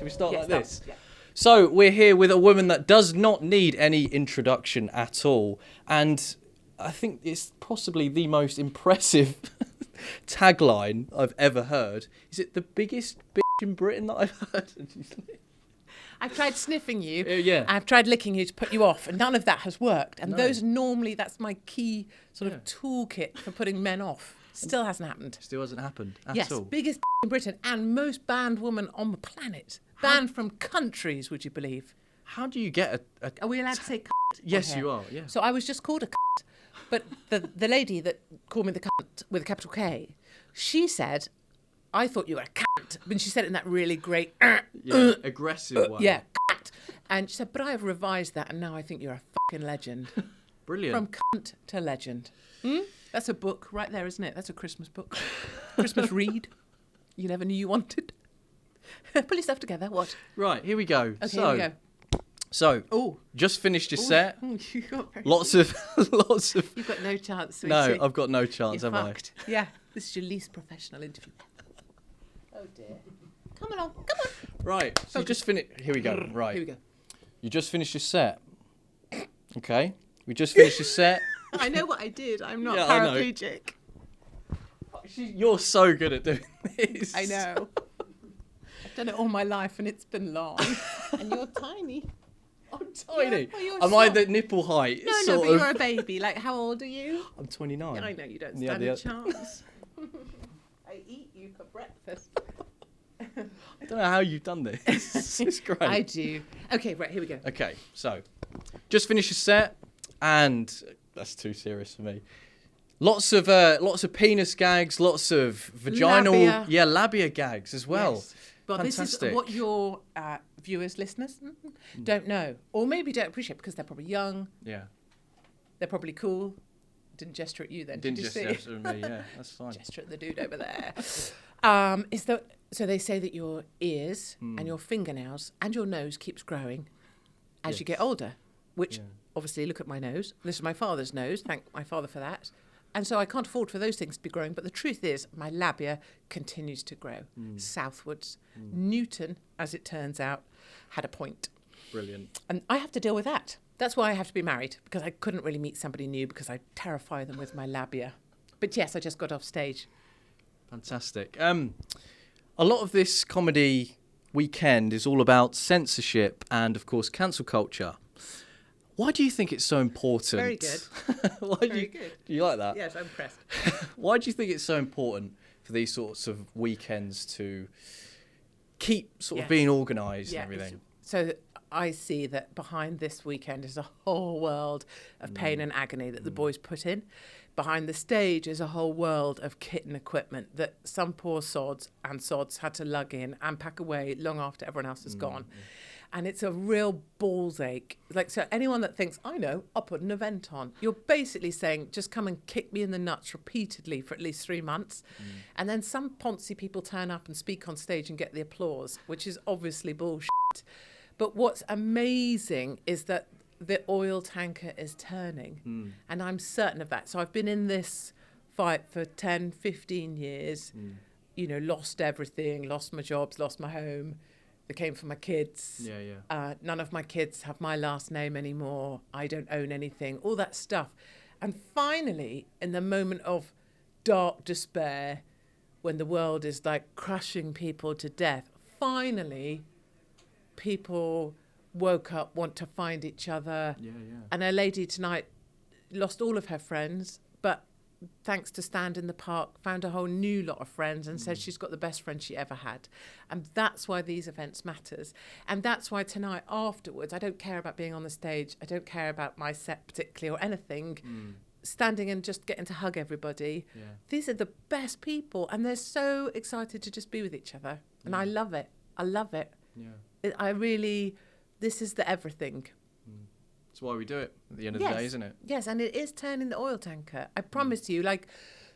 Should we start like start. this? Yeah. So we're here with a woman that does not need any introduction at all. And I think it's possibly the most impressive tagline I've ever heard. Is it the biggest bitch in Britain that I've heard? I've tried sniffing you. Yeah. I've tried licking you to put you off, and none of that has worked. And that's my key sort of toolkit for putting men off. Still hasn't happened. Still hasn't happened at yes, all. Biggest in Britain and most banned woman on the planet. Banned from countries, would you believe? How do you get a Are we allowed to say cunt? Yes, you are, yeah. So I was just called a cunt. But the lady that called me the cunt with a capital K, she said, I thought you were a cunt. But she said it in that really great... aggressive way. Yeah, cunt. And she said, but I have revised that and now I think you're a fucking legend. Brilliant. From cunt to legend. That's a book right there, isn't it? That's a Christmas book. Christmas read. You never knew you wanted. Pull yourself together. What? Right, here we go. Okay, here we go. So, just finished your set. You got very Lots of. You've got no chance, sweetie. No, I've got no chance, You're have fucked. Yeah, this is your least professional interview. Oh dear. Come along, come on. Right, so you just finished. Here we go. Right. Here we go. You just finished your set. Okay. We just finished your set. I know what I did. I'm not Yeah, I know. paraplegic. You're so good at doing this. I know. I've done it all my life and it's been long. And you're tiny. I'm tiny. Yeah, well, you're Am I soft. the nipple height? No, sort but of? you're a baby. Like, how old are you? I'm 29. Yeah, I know you don't Yeah, stand a chance. I eat you for breakfast. I don't know how you've done this. It's great. I do. Okay, right, here we go. Okay, so just finished your set, and that's too serious for me. Lots of penis gags, lots of vaginal, labia gags as well. Yes. Well, Fantastic. this is what your viewers, listeners don't know, or maybe don't appreciate because they're probably young. Yeah. They're probably cool. Didn't gesture at you then. Didn't did you just see? gesture at me. Yeah, that's fine. Gesture at the dude over there. So they say that your ears and your fingernails and your nose keeps growing as you get older, which obviously, look at my nose. This is my father's nose. Thank my father for that. And so I can't afford for those things to be growing. But the truth is, my labia continues to grow southwards. Newton, as it turns out, had a point. Brilliant. And I have to deal with that. That's why I have to be married, because I couldn't really meet somebody new because I terrify them with my labia. But yes, I just got off stage. Fantastic. A lot of this comedy weekend is all about censorship and, of course, cancel culture. Why do you think it's so important? Very good. Very good. Do you like that? Yes, I'm impressed. Why do you think it's so important for these sorts of weekends to keep sort of being organised and everything? So I see that behind this weekend is a whole world of pain and agony that the boys put in. Behind the stage is a whole world of kit and equipment that some poor sods had to lug in and pack away long after everyone else has gone. And it's a real balls ache. Like, so anyone that thinks, I know, I'll put an event on. You're basically saying, just come and kick me in the nuts repeatedly for at least 3 months. And then some poncy people turn up and speak on stage and get the applause, which is obviously bullshit. But what's amazing is that the oil tanker is turning. And I'm certain of that. So I've been in this fight for 10, 15 years, you know, lost everything, lost my jobs, lost my home. They came for my kids. None of my kids have my last name anymore. I don't own anything, all that stuff. And finally, in the moment of dark despair, when the world is like crushing people to death, finally, people woke up, want to find each other. And a lady tonight lost all of her friends, but thanks to Stand in the Park, found a whole new lot of friends and said she's got the best friend she ever had. And that's why these events matters. And that's why tonight afterwards, I don't care about being on the stage. I don't care about my set particularly or anything. Standing and just getting to hug everybody. These are the best people and they're so excited to just be with each other. And I love it. I love it. This is the everything. That's why we do it at the end of the day, isn't it? Yes, and it is turning the oil tanker. I promise you,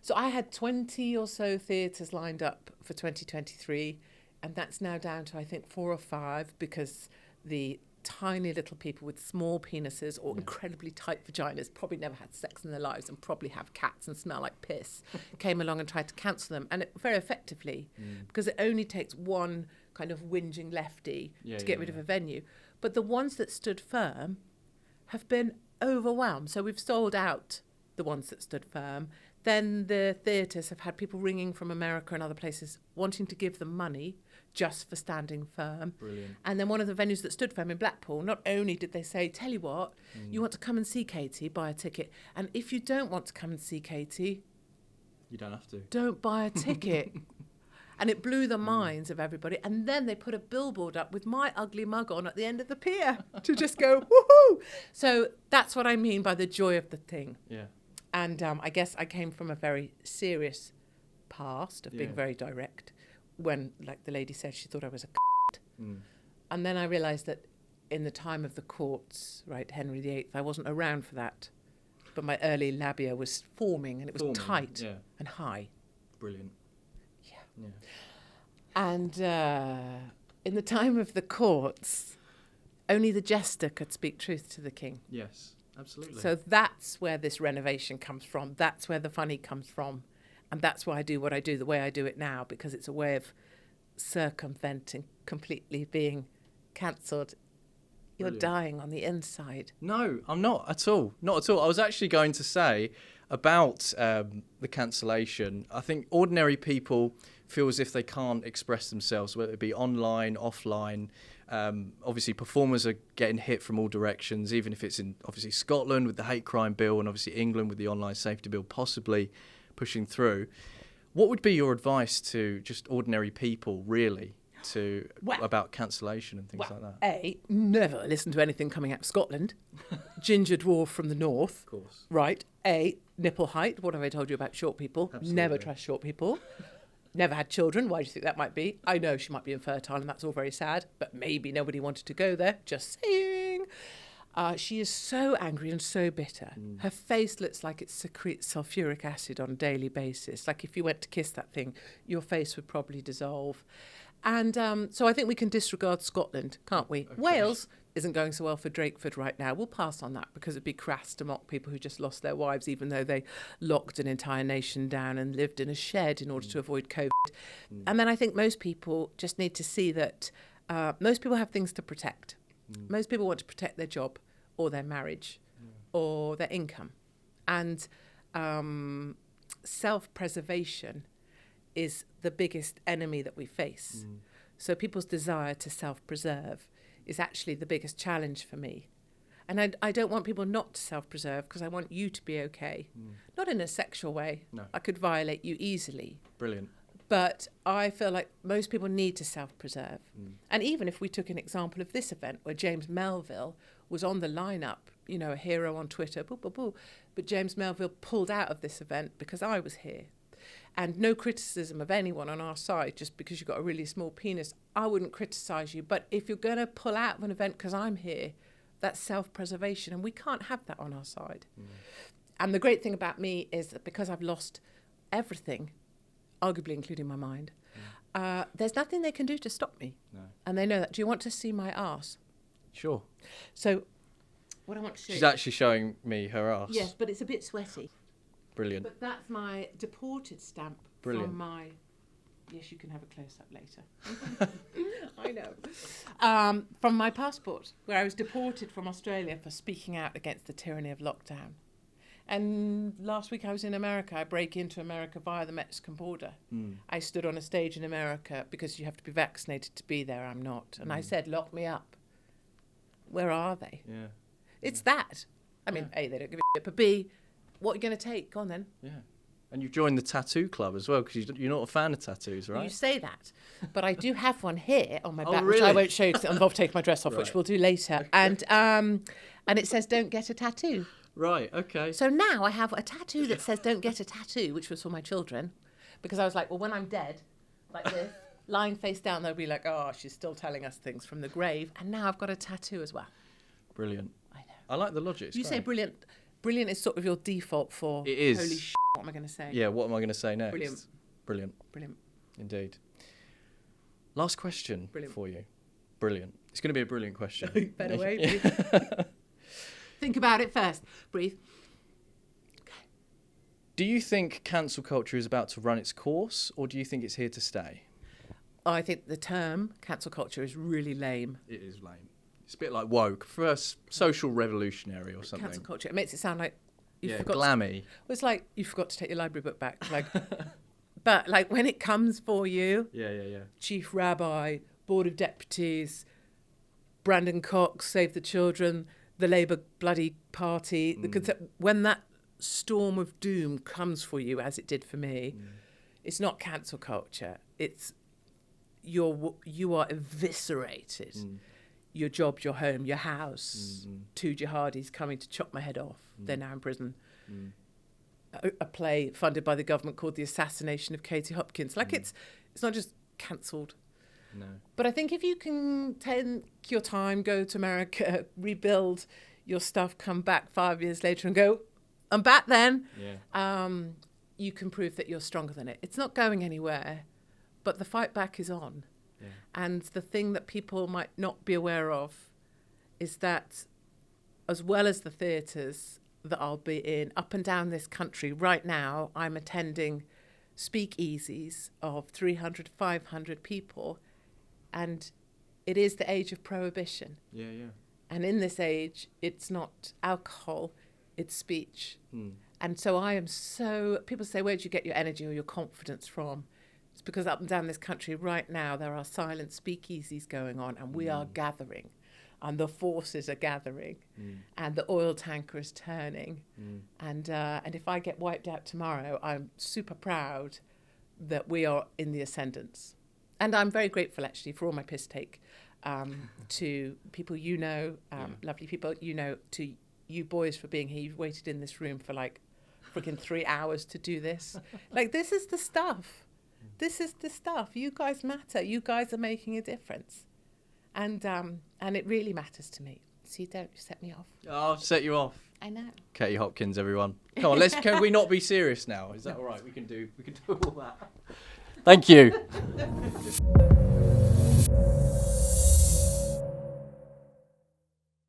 so I had 20 or so theatres lined up for 2023, and that's now down to, I think, 4 or 5, because the tiny little people with small penises or incredibly tight vaginas, probably never had sex in their lives and probably have cats and smell like piss, came along and tried to cancel them, and very effectively, because it only takes one kind of whinging lefty to get rid of a venue. But the ones that stood firm have been overwhelmed. So we've sold out the ones that stood firm. Then the theatres have had people ringing from America and other places wanting to give them money just for standing firm. Brilliant. And then one of the venues that stood firm in Blackpool, not only did they say, tell you what, you want to come and see Katie, buy a ticket. And if you don't want to come and see Katie, you don't have to. Don't buy a ticket. And it blew the minds of everybody. And then they put a billboard up with my ugly mug on at the end of the pier to just go, woohoo! So that's what I mean by the joy of the thing. Yeah. And I guess I came from a very serious past of being very direct when, like the lady said, she thought I was a And then I realised that in the time of the courts, right, Henry VIII, I wasn't around for that. But my early labia was forming and it was tight and high. Brilliant. Yeah. And in the time of the courts, only the jester could speak truth to the king. Yes, absolutely. So that's where this renovation comes from. That's where the funny comes from. And that's why I do what I do the way I do it now, because it's a way of circumventing completely being cancelled. You're dying on the inside. No, I'm not at all. Not at all. I was actually going to say about the cancellation. I think ordinary people feel as if they can't express themselves, whether it be online, offline. Obviously, performers are getting hit from all directions, even if it's in, obviously, Scotland with the hate crime bill and obviously England with the online safety bill possibly pushing through. What would be your advice to just ordinary people, really, about cancellation and things like that? A, never listen to anything coming out of Scotland. Ginger dwarf from the north. Of course. Right. A, nipple height. What have I told you about short people? Absolutely. Never trust short people. Never had children. Why do you think that might be? I know she might be infertile and that's all very sad, but maybe nobody wanted to go there. Just saying. She is so angry and so bitter. Her face looks like it secretes sulfuric acid on a daily basis. Like if you went to kiss that thing, your face would probably dissolve. And so I think we can disregard Scotland, can't we? Okay. Wales isn't going so well for Drakeford right now. We'll pass on that because it'd be crass to mock people who just lost their wives, even though they locked an entire nation down and lived in a shed in order to avoid COVID. And then I think most people just need to see that most people have things to protect. Most people want to protect their job or their marriage or their income. And self-preservation is the biggest enemy that we face. So people's desire to self-preserve is actually the biggest challenge for me. And I don't want people not to self-preserve because I want you to be okay. Not in a sexual way. No. I could violate you easily. Brilliant. But I feel like most people need to self-preserve. And even if we took an example of this event where James Melville was on the lineup, you know, a hero on Twitter, but James Melville pulled out of this event because I was here. And no criticism of anyone on our side just because you've got a really small penis. I wouldn't criticise you. But if you're going to pull out of an event because I'm here, that's self-preservation. And we can't have that on our side. And the great thing about me is that because I've lost everything, arguably including my mind, there's nothing they can do to stop me. No. And they know that. Do you want to see my arse? Sure. So what I want to show She's actually showing me her arse. Yes, but it's a bit sweaty. Brilliant. But that's my deported stamp. Brilliant. From my... Yes, you can have a close-up later. I know. From my passport, where I was deported from Australia for speaking out against the tyranny of lockdown. And last week I was in America. I break into America via the Mexican border. I stood on a stage in America because you have to be vaccinated to be there. I'm not. And I said, lock me up. Where are they? Yeah. It's that. I mean, A, they don't give a shit, but B, what are you going to take? Go on then. Yeah. And you've joined the tattoo club as well, because you're not a fan of tattoos, right? You say that, but I do have one here on my back, really? which I won't show you because it involves taking my dress off, which we'll do later. And it says, don't get a tattoo. Right, okay. So now I have a tattoo that says, don't get a tattoo, which was for my children, because I was like, well, when I'm dead, like this, lying face down, they'll be like, oh, she's still telling us things from the grave. And now I've got a tattoo as well. Brilliant. I know. I like the logic. You say brilliant. Brilliant is sort of your default for it is. Holy shit, what am I going to say? Yeah, what am I going to say next? Brilliant. Brilliant. Brilliant. Indeed. Last question for you. Brilliant. It's going to be a brilliant question. Better way. Think about it first. Breathe. Okay. Do you think cancel culture is about to run its course, or do you think it's here to stay? I think the term cancel culture is really lame. It is lame. It's a bit like woke, first social revolutionary or something. Cancel culture. It makes it sound like you forgot. Glammy. It's like you forgot to take your library book back. Like, but like when it comes for you, Chief Rabbi, Board of Deputies, Brandon Cox, Save the Children, the Labour bloody party. When that storm of doom comes for you, as it did for me, it's not cancel culture. It's you are eviscerated. Your job, your home, your house. 2 jihadis coming to chop my head off. They're now in prison. A play funded by the government called The Assassination of Katie Hopkins. Like it's not just cancelled. No. But I think if you can take your time, go to America, rebuild your stuff, come back 5 years later and go, I'm back then. You can prove that you're stronger than it. It's not going anywhere, but the fight back is on. Yeah. And the thing that people might not be aware of is that as well as the theatres that I'll be in up and down this country right now, I'm attending speakeasies of 300, 500 people. And it is the age of prohibition. And in this age, it's not alcohol, it's speech. And so people say, where do you get your energy or your confidence from? It's because up and down this country right now, there are silent speakeasies going on and we are gathering and the forces are gathering and the oil tanker is turning. And if I get wiped out tomorrow, I'm super proud that we are in the ascendance. And I'm very grateful, actually, for all my piss take to people lovely people, to you boys for being here. You've waited in this room for like freaking 3 hours to do this. Like, this is the stuff. This is the stuff. You guys matter. You guys are making a difference. And it really matters to me. So you don't set me off. I'll set you off. I know. Katie Hopkins, everyone. Come on, can we not be serious now? Is that all right? We can do all that. Thank you.